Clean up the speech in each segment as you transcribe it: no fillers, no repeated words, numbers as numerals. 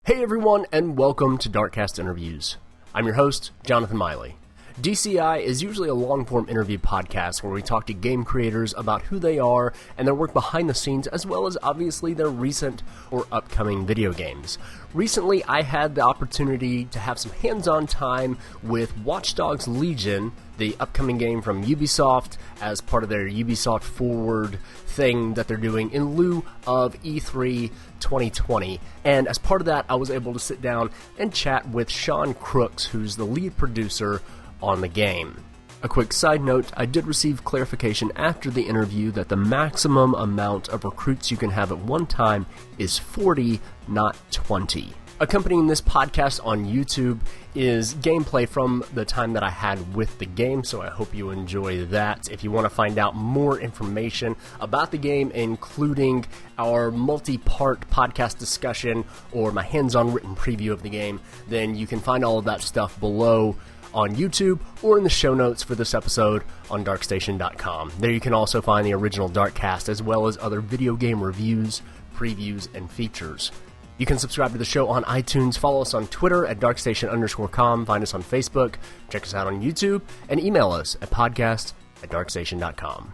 Hey everyone, and welcome to Darkcast Interviews. I'm your host, Jonathan Miley. DCI is usually a long-form interview podcast where we talk to game creators about who they are and their work behind the scenes, as well as obviously their recent or upcoming video games. Recently, I had the opportunity to have some hands-on time with Watch Dogs Legion, the upcoming game from Ubisoft, as part of their Ubisoft Forward thing that they're doing in lieu of E3 2020. And as part of that, I was able to sit down and chat with Sean Crooks, who's the lead producer on the game. A quick side note, I did receive clarification after the interview that the maximum amount of recruits you can have at one time is 40, not 20. Accompanying this podcast on YouTube is gameplay from the time that I had with the game, so I hope you enjoy that. If you want to find out more information about the game, including our multi-part podcast discussion or my hands-on written preview of the game, then you can find all of that stuff below on YouTube or in the show notes for this episode on darkstation.com. There you can also find the original Darkcast as well as other video game reviews, previews, and features. You can subscribe to the show on iTunes, follow us on Twitter at darkstation_com, find us on Facebook, check us out on YouTube, and email us at podcast@darkstation.com.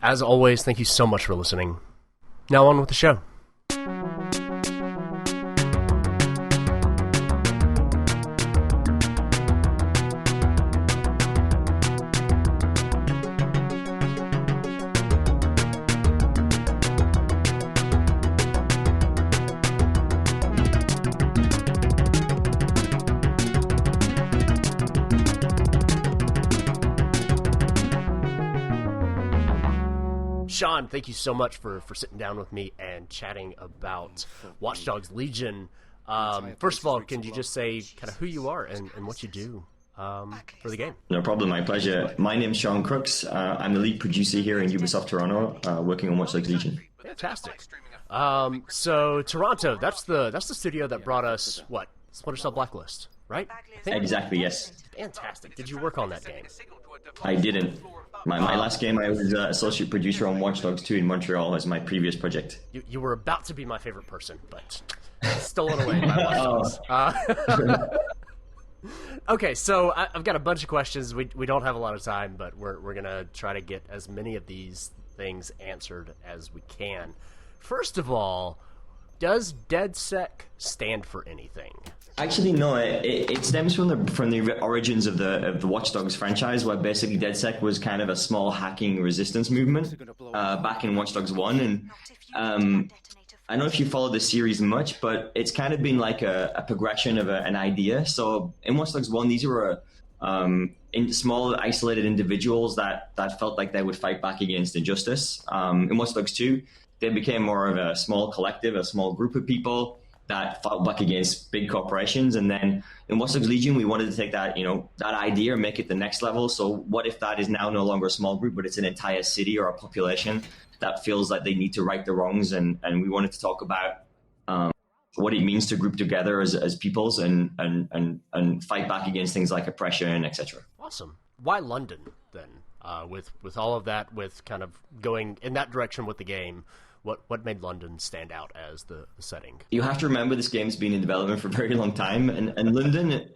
As always, thank you so much for listening. Now on with the show. Sean, thank you so much for sitting down with me and chatting about Watch Dogs Legion. First of all, can you just say kind of who you are and what you do for the game? No problem, my pleasure. My name's Sean Crooks. I'm the lead producer here in Ubisoft Toronto, working on Watch Dogs Legion. Fantastic. So Toronto, that's the studio that brought us, what, Splinter Cell Blacklist, right? Exactly, yes. Fantastic. Did you work on that game? I didn't. My last game, I was associate producer on Watch Dogs 2 in Montreal as my previous project. You were about to be my favorite person, but stolen away by Watch Dogs. Okay, so I've got a bunch of questions. We don't have a lot of time, but we're going to try to get as many of these things answered as we can. First of all, does DedSec stand for anything? Actually, no. It stems from the origins of the Watch Dogs franchise, where basically DedSec was kind of a small hacking resistance movement back in Watch Dogs 1. And I don't know if you follow the series much, but it's kind of been like a progression of an idea. So in Watch Dogs 1, these were small, isolated individuals that felt like they would fight back against injustice. In Watch Dogs 2, they became more of a small collective, a small group of people that fought back against big corporations. And then in Watch Dogs Legion, we wanted to take that, that idea and make it the next level. So what if that is now no longer a small group, but it's an entire city or a population that feels like they need to right the wrongs? And we wanted to talk about what it means to group together as peoples and fight back against things like oppression, etc. Awesome. Why London then? With all of that, with kind of going in that direction with the game, what made London stand out as the setting? You have to remember this game's been in development for a very long time, and London,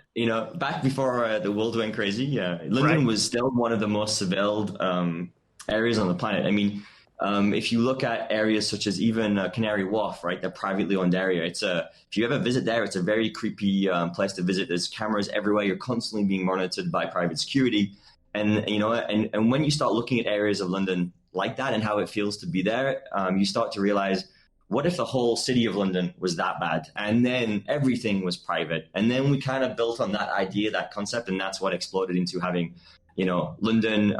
back before the world went crazy, London was still one of the most surveilled areas on the planet. I mean, if you look at areas such as even Canary Wharf, right, the privately owned area, if you ever visit there, it's a very creepy place to visit. There's cameras everywhere. You're constantly being monitored by private security. And when you start looking at areas of London like that and how it feels to be there, you start to realize, what if the whole city of London was that bad? And then everything was private. And then we kind of built on that idea, that concept, and that's what exploded into having, London,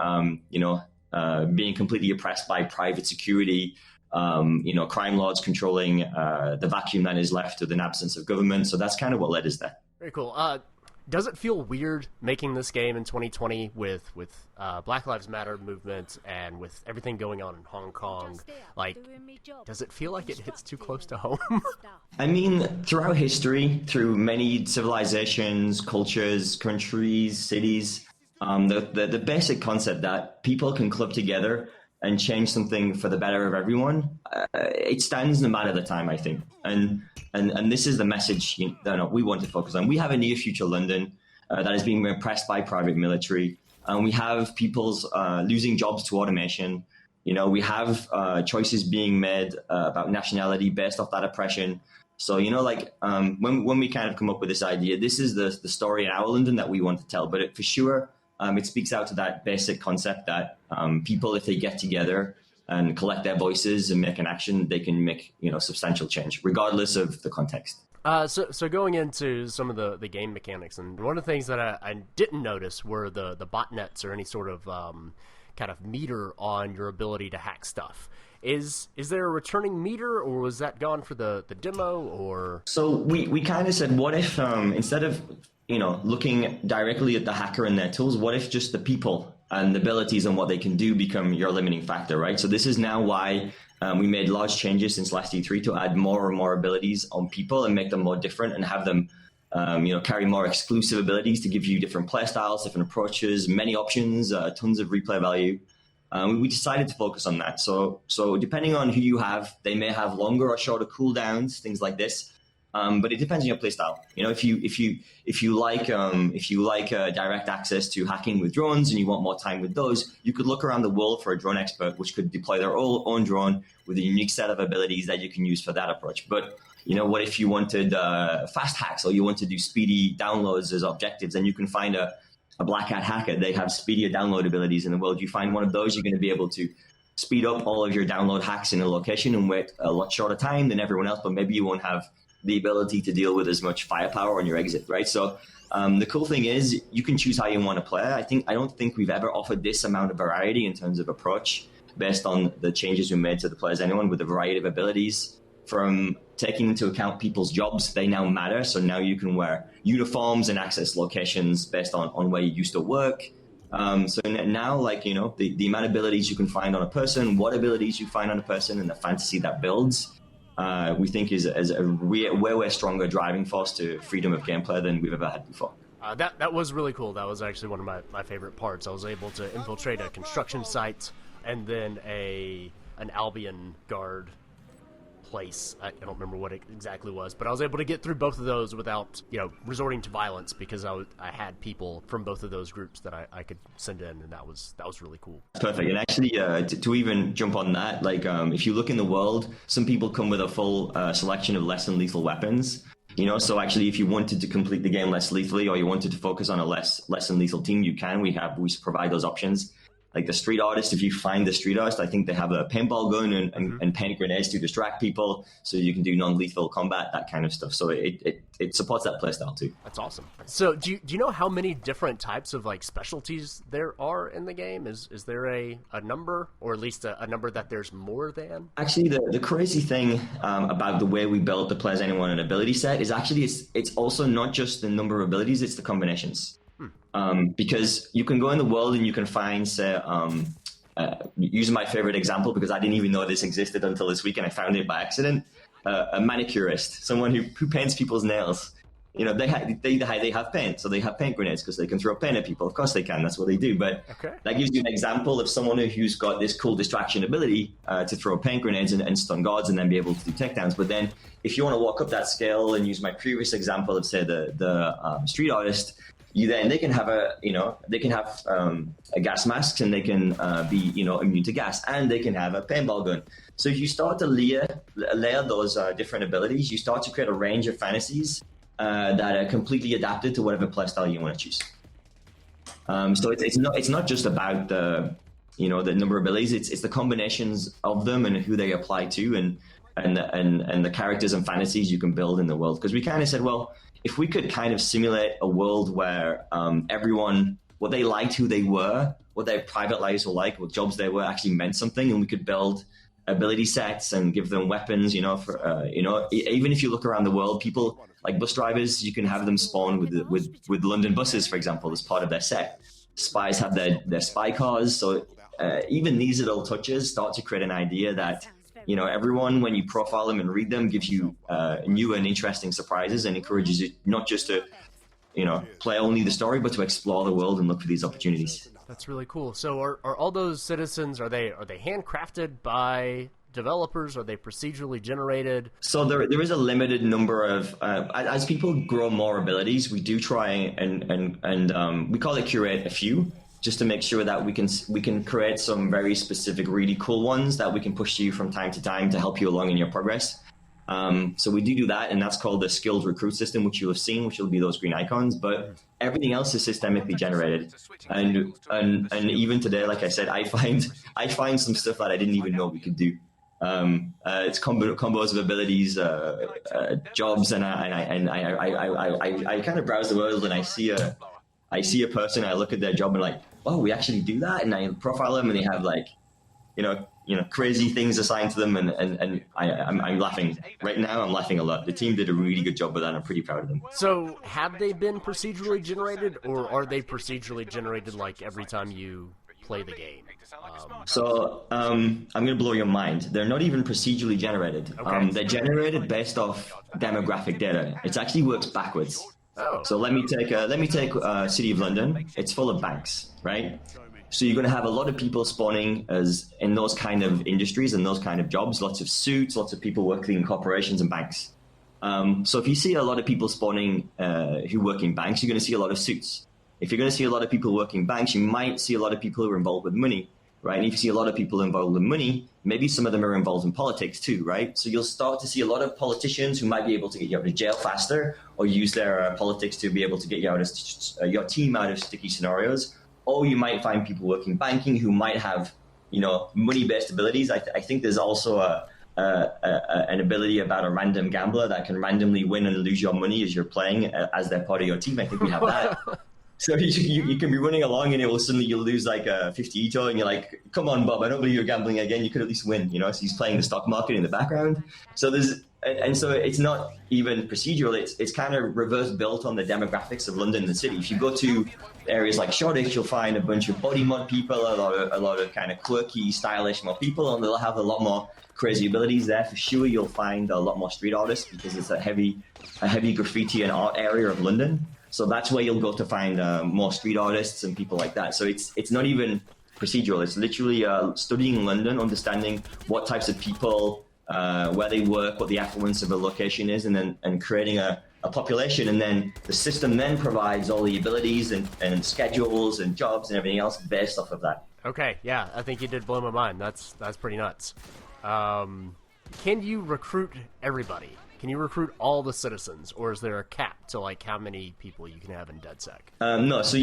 being completely oppressed by private security, crime lords controlling the vacuum that is left with an absence of government. So that's kind of what led us there. Very cool. Does it feel weird making this game in 2020 with Black Lives Matter movement and with everything going on in Hong Kong? Like, does it feel like it hits too close to home? I mean, throughout history, through many civilizations, cultures, countries, cities, the basic concept that people can club together and change something for the better of everyone, it stands no matter the time, I think. And this is the message that we want to focus on. We have a near future London that is being repressed by private military. And we have people's losing jobs to automation. We have choices being made about nationality based off that oppression. So, when we kind of come up with this idea, this is the story in our London that we want to tell. But for sure, it speaks out to that basic concept that people, if they get together and collect their voices and make an action, they can make, substantial change, regardless of the context. So going into some of the game mechanics, and one of the things that I didn't notice were the botnets or any sort of kind of meter on your ability to hack stuff. Is there a returning meter, or was that gone for the demo? Or so we kind of said, what if instead of looking directly at the hacker and their tools, what if just the people and the abilities and what they can do become your limiting factor, right? So this is now why we made large changes since last E3 to add more and more abilities on people and make them more different and have them, carry more exclusive abilities to give you different play styles, different approaches, many options, tons of replay value. We decided to focus on that. So depending on who you have, they may have longer or shorter cooldowns, things like this. But it depends on your playstyle. If you like direct access to hacking with drones and you want more time with those, you could look around the world for a drone expert, which could deploy their own drone with a unique set of abilities that you can use for that approach. But what if you wanted fast hacks, or you want to do speedy downloads as objectives? And you can find a black hat hacker. They have speedier download abilities in the world. You find one of those, you're going to be able to speed up all of your download hacks in a location and wait a lot shorter time than everyone else. But maybe you won't have the ability to deal with as much firepower on your exit, right? So the cool thing is you can choose how you want to play. I don't think we've ever offered this amount of variety in terms of approach based on the changes we made to the players. Anyone with a variety of abilities, from taking into account people's jobs, they now matter. So now you can wear uniforms and access locations based on where you used to work. So now, the amount of abilities you can find on a person, what abilities you find on a person, and the fantasy that builds, we think is a way stronger driving force to freedom of gameplay than we've ever had before. That was really cool. That was actually one of my favorite parts. I was able to infiltrate a construction site and then an Albion guard place. I don't remember what it exactly was, but I was able to get through both of those without resorting to violence, because I had people from both of those groups that I could send in, and that was really cool. Perfect. And actually, to even jump on that, if you look in the world, some people come with a full selection of less than lethal weapons. So actually, if you wanted to complete the game less lethally, or you wanted to focus on a less than lethal team, you can. We provide those options. Like the street artist, if you find the street artist, I think they have a paintball gun and paint grenades to distract people, so you can do non-lethal combat, that kind of stuff. So it supports that playstyle too. That's awesome. So do you know how many different types of specialties there are in the game? Is there a number, or at least a number that there's more than? Actually, the crazy thing about the way we built the Players Anyone an ability set is actually it's also not just the number of abilities, it's the combinations. Because you can go in the world and you can find, say, using my favorite example, because I didn't even know this existed until this week and I found it by accident, a manicurist, someone who paints people's nails. They have paint, so they have paint grenades because they can throw paint at people. Of course they can, that's what they do. But that gives you an example of someone who's got this cool distraction ability to throw paint grenades and stun guards and then be able to do takedowns. But then if you want to walk up that scale and use my previous example of, say, the street artist, they can have a gas mask, and they can be immune to gas, and they can have a paintball gun. So if you start to layer those different abilities, you start to create a range of fantasies that are completely adapted to whatever playstyle you want to choose. So it's not just about the number of abilities. It's the combinations of them and who they apply to, and the characters and fantasies you can build in the world. Because we kind of said, well, if we could kind of simulate a world where everyone, what they liked, who they were, what their private lives were like, what jobs they were, actually meant something, and we could build ability sets and give them weapons, even if you look around the world, people like bus drivers, you can have them spawn with London buses, for example, as part of their set. Spies have their spy cars. So even these little touches start to create an idea that everyone, when you profile them and read them, gives you new and interesting surprises and encourages you not just to, play only the story, but to explore the world and look for these opportunities. That's really cool. So are all those citizens, are they handcrafted by developers? Are they procedurally generated? So there is a limited number of as people grow more abilities, we do try and we call it curate a few, just to make sure that we can create some very specific, really cool ones that we can push to you from time to time to help you along in your progress. So we do that, and that's called the skilled recruit system, which you'll have seen, which will be those green icons. But everything else is systemically generated, and even today, like I said, I find some stuff that I didn't even know we could do. It's combos of abilities, jobs, and I kind of browse the world, and I see a person, I look at their job, and like, oh, we actually do that, and I profile them, and they have like, crazy things assigned to them, and I'm laughing right now. I'm laughing a lot. The team did a really good job with that. I'm pretty proud of them. So have they been procedurally generated, or are they procedurally generated like every time you play the game? I'm going to blow your mind. They're not even procedurally generated. Okay. They're generated based off demographic data. It actually works backwards. Oh. So let me take City of London. It's full of banks, right? So you're going to have a lot of people spawning as in those kind of industries and those kind of jobs, lots of suits, lots of people working in corporations and banks. So if you see a lot of people spawning who work in banks, you're going to see a lot of suits. If you're going to see a lot of people working banks, you might see a lot of people who are involved with money, right? And if you see a lot of people involved with money, maybe some of them are involved in politics too, right? So you'll start to see a lot of politicians who might be able to get you out of jail faster, or use their politics to be able to get you out of your team out of sticky scenarios. Or you might find people working banking who might have, money-based abilities. I think there's also an ability about a random gambler that can randomly win and lose your money as you're playing as they're part of your team. I think we have that. So you can be running along, and you'll lose like a 50 Ito, and you're like, come on, Bob, I don't believe you're gambling again. You could at least win, So he's playing the stock market in the background. So so it's not even procedural. It's kind of reverse built on the demographics of London and the city. If you go to areas like Shoreditch, you'll find a bunch of body mod people, a lot of kind of quirky, stylish mod people, and they'll have a lot more crazy abilities there. For sure, you'll find a lot more street artists because it's a heavy graffiti and art area of London. So that's where you'll go to find more street artists and people like that. So it's not even procedural. It's literally studying London, understanding what types of people, where they work, what the affluence of a location is, and creating a population. And then the system then provides all the abilities and schedules and jobs and everything else based off of that. Okay, yeah, I think you did blow my mind. That's pretty nuts. Can you recruit everybody? Can you recruit all the citizens, or is there a cap to like how many people you can have in DedSec? No. So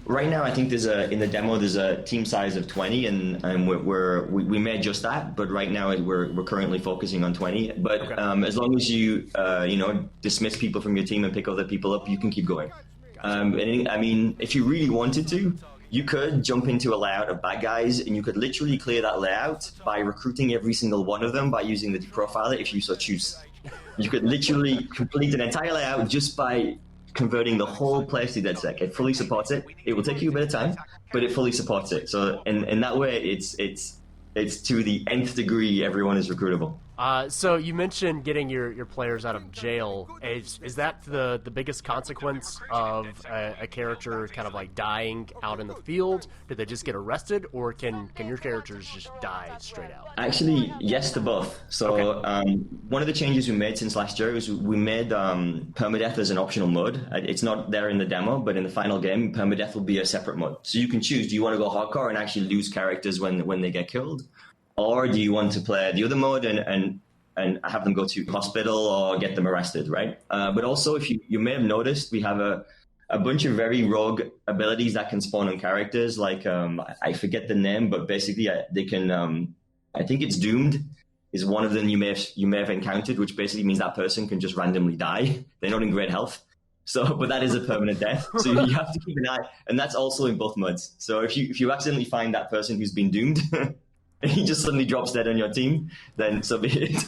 right now, I think in the demo there's a team size of 20, and we may adjust that, but right now we're currently focusing on 20. But okay. As long as you dismiss people from your team and pick other people up, you can keep going. Gotcha. I mean, if you really wanted to, you could jump into a layout of bad guys, and you could literally clear that layout by recruiting every single one of them by using the deprofiler if you so choose. You could literally complete an entire layout just by converting the whole place to DedSec. It fully supports it. It will take you a bit of time, but it fully supports it. So in that way, it's to the nth degree everyone is recruitable. So you mentioned getting your players out of jail. Is that the biggest consequence of a character kind of like dying out in the field? Did they just get arrested, or can your characters just die straight out? Actually, yes to both. So okay. One of the changes we made since last year was we made permadeath as an optional mode. It's not there in the demo, but in the final game, permadeath will be a separate mode. So you can choose, do you want to go hardcore and actually lose characters when they get killed? Or do you want to play the other mode and have them go to hospital or get them arrested, right? But also, if you may have noticed, we have a bunch of very rogue abilities that can spawn on characters. Like, I forget the name, but basically they can, I think it's Doomed is one of them you may have encountered, which basically means that person can just randomly die. They're not in great health. So, but that is a permanent death. So you have to keep an eye, and that's also in both modes. So if you accidentally find that person who's been doomed, and he just suddenly drops dead on your team, then so be it.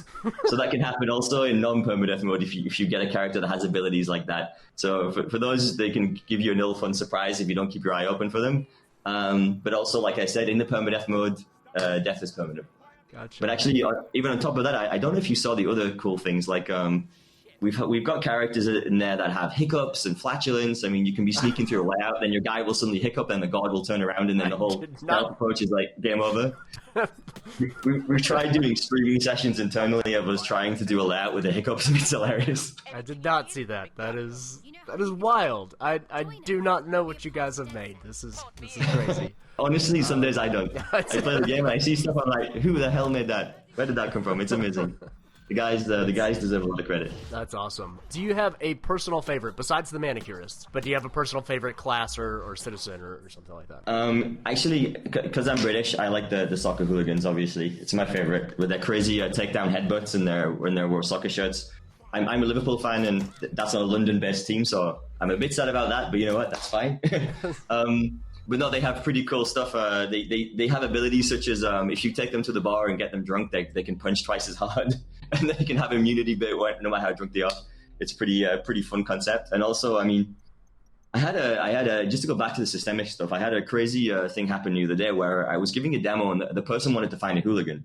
So that can happen also in non-permadeath mode if you get a character that has abilities like that. So for those, they can give you an ill-fun surprise if you don't keep your eye open for them. But also, like I said, in the permadeath mode, death is permanent. Gotcha. But actually, even on top of that, I don't know if you saw the other cool things. Like we've got characters in there that have hiccups and flatulence. I mean, you can be sneaking through a layout, then your guy will suddenly hiccup, then the guard will turn around, and then the whole stealth approach is like game over. We've tried doing streaming sessions internally of us trying to do a layout with the hiccups, and it's hilarious. I did not see that. That is wild. I do not know what you guys have made. This is crazy. Honestly, some days I don't. I play the game and I see stuff, I'm like, who the hell made that? Where did that come from? It's amazing. The guys deserve a lot of credit. That's awesome. Do you have a personal favorite besides the manicurist? But do you have a personal favorite class or citizen or something like that? Actually, because I'm British, I like the soccer hooligans. Obviously, it's my favorite with their crazy takedown headbutts and their soccer shirts. I'm a Liverpool fan, and that's not a London-based team, so I'm a bit sad about that. But you know what? That's fine. But no, they have pretty cool stuff. They have abilities such as if you take them to the bar and get them drunk, they can punch twice as hard, and they can have immunity no matter how drunk they are. It's pretty fun concept. And also, I mean, I had a just to go back to the systemic stuff. I had a crazy thing happen the other day where I was giving a demo and the person wanted to find a hooligan,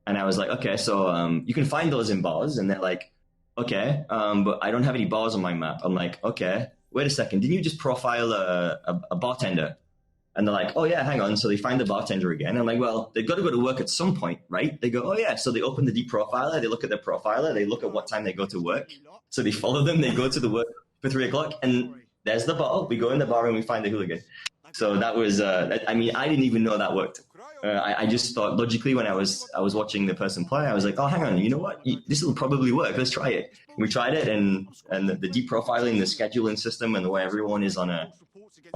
and I was like, okay, so you can find those in bars, and they're like, okay, but I don't have any bars on my map. I'm like, okay, wait a second, didn't you just profile a bartender? And they're like, oh yeah, hang on. So they find the bartender again. I'm like, well, they've got to go to work at some point, right? They go, oh yeah. So they open the deprofiler, they look at their profiler, they look at what time they go to work. So they follow them, they go to the work for 3 o'clock, and there's the bar. We go in the bar and we find the hooligan. So that was, I mean, I didn't even know that worked. I just thought logically when I was watching the person play, I was like, oh, hang on, you know what? This will probably work. Let's try it. We tried it, and the deprofiling, the scheduling system, and the way everyone is on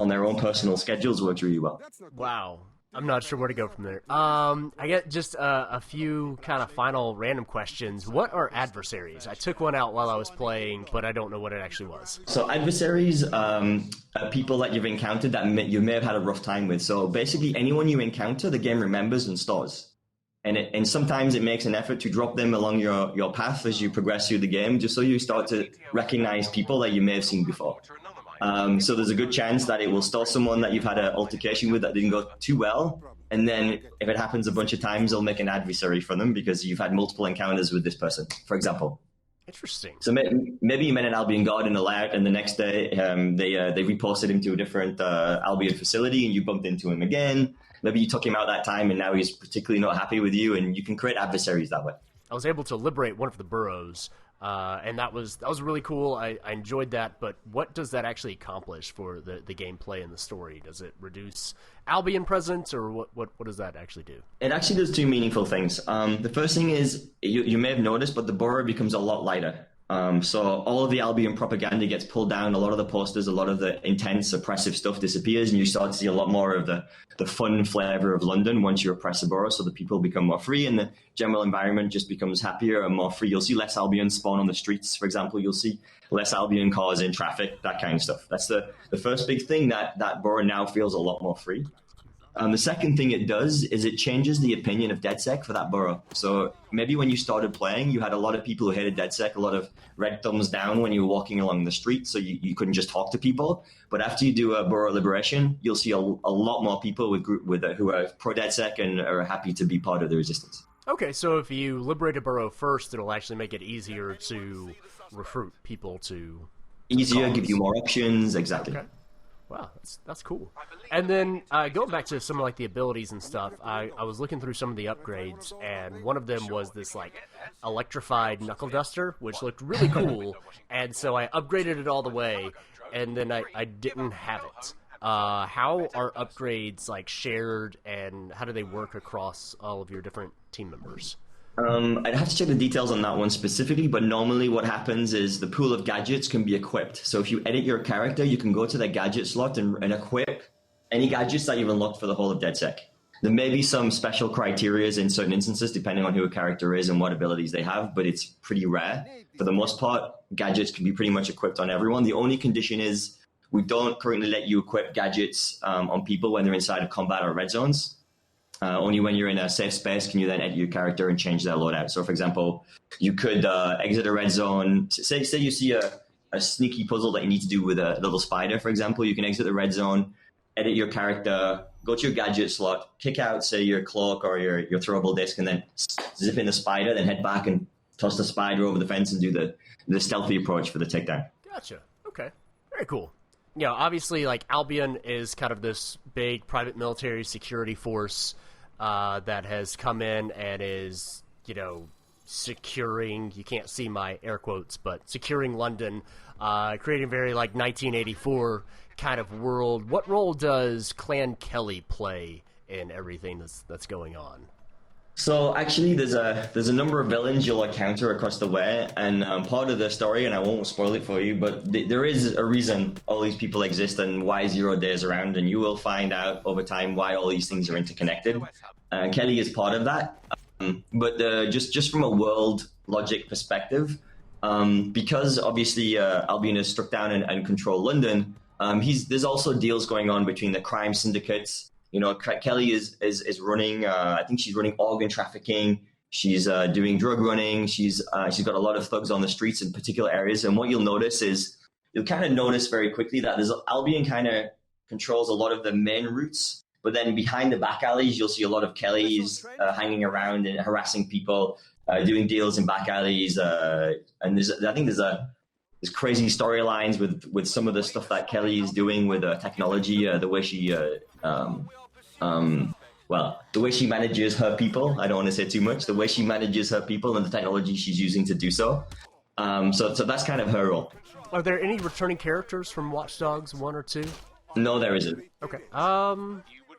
their own personal schedules works really well. Wow. I'm not sure where to go from there. I get just a few kind of final random questions. What are adversaries? I took one out while I was playing, but I don't know what it actually was. So adversaries are people that you've encountered that you may have had a rough time with. So basically anyone you encounter, the game remembers and stores. And sometimes it makes an effort to drop them along your path as you progress through the game, just so you start to recognize people that you may have seen before. So there's a good chance that it will start someone that you've had an altercation with that didn't go too well. And then if it happens a bunch of times, they'll make an adversary for them because you've had multiple encounters with this person, for example. Interesting. So maybe you met an Albion guard in a layout, and the next day they reposted him to a different Albion facility, and you bumped into him again. Maybe you took him out that time, and now he's particularly not happy with you, and you can create adversaries that way. I was able to liberate one of the boroughs, and that was really cool. I enjoyed that, but what does that actually accomplish for the gameplay and the story? Does it reduce Albion presence, or what does that actually do? It actually does two meaningful things. The first thing is, you may have noticed, but the borough becomes a lot lighter. So all of the Albion propaganda gets pulled down, a lot of the posters, a lot of the intense, oppressive stuff disappears, and you start to see a lot more of the fun flavor of London once you oppress a borough, so the people become more free, and the general environment just becomes happier and more free. You'll see less Albion spawn on the streets, for example. You'll see less Albion cars in traffic, that kind of stuff. That's the first big thing, that borough now feels a lot more free. The second thing it does is it changes the opinion of DedSec for that borough. So maybe when you started playing, you had a lot of people who hated DedSec, a lot of red thumbs down when you were walking along the street, so you couldn't just talk to people. But after you do a borough liberation, you'll see a lot more people who are pro-DedSec and are happy to be part of the resistance. Okay, so if you liberate a borough first, it'll actually make it easier to recruit people to easier, give you more options, exactly. Okay. Wow, that's cool. And then going back to some of like the abilities and stuff, I was looking through some of the upgrades, and one of them was this like electrified knuckle duster, which looked really cool. And so I upgraded it all the way, and then I didn't have it. How are upgrades like shared, and how do they work across all of your different team members? I'd have to check the details on that one specifically, but normally what happens is the pool of gadgets can be equipped. So if you edit your character, you can go to the gadget slot and equip any gadgets that you've unlocked for the whole of DedSec. There may be some special criteria in certain instances, depending on who a character is and what abilities they have, but it's pretty rare. For the most part, gadgets can be pretty much equipped on everyone. The only condition is we don't currently let you equip gadgets on people when they're inside of combat or red zones. Only when you're in a safe space can you then edit your character and change their loadout. So, for example, you could exit a red zone. Say you see a sneaky puzzle that you need to do with a little spider, for example. You can exit the red zone, edit your character, go to your gadget slot, kick out, say, your cloak or your throwable disc, and then zip in the spider, then head back and toss the spider over the fence and do the stealthy approach for the takedown. Gotcha. Okay. Very cool. You know, obviously, like, Albion is kind of this big private military security force that has come in and is, you know, securing, you can't see my air quotes, but securing London, creating a very, like, 1984 kind of world. What role does Clan Kelly play in everything that's going on? So actually, there's a number of villains you'll encounter across the way, and part of the story, and I won't spoil it for you, but there is a reason all these people exist and why Zero Day is around, and you will find out over time why all these things are interconnected. Kelly is part of that, but just from a world logic perspective, because obviously Albion has struck down and control London, there's also deals going on between the crime syndicates. You know, Kelly is running. I think she's running organ trafficking. She's doing drug running. She's got a lot of thugs on the streets in particular areas. And what you'll notice is you'll kind of notice very quickly that Albion kind of controls a lot of the main routes, but then behind the back alleys, you'll see a lot of Kellys hanging around and harassing people, doing deals in back alleys. And I think there's crazy storylines with some of the stuff that Kelly is doing with technology, the way she. The way she manages her people, I don't want to say too much, the way she manages her people and the technology she's using to do so. So that's kind of her role. Are there any returning characters from Watch Dogs 1 or 2? No, there isn't. Okay.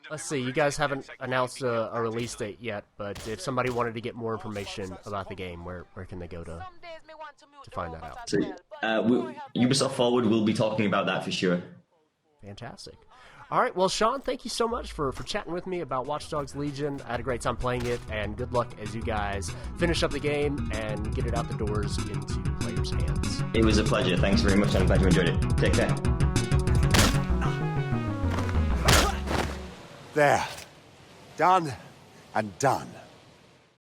Let's see. You guys haven't announced a release date yet, but if somebody wanted to get more information about the game, where can they go to find that out? So, Ubisoft Forward will be talking about that for sure. Fantastic. All right, well, Sean, thank you so much for chatting with me about Watch Dogs Legion. I had a great time playing it, and good luck as you guys finish up the game and get it out the doors into players' hands. It was a pleasure. Thanks very much. I'm glad you enjoyed it. Take care. There. Done and done.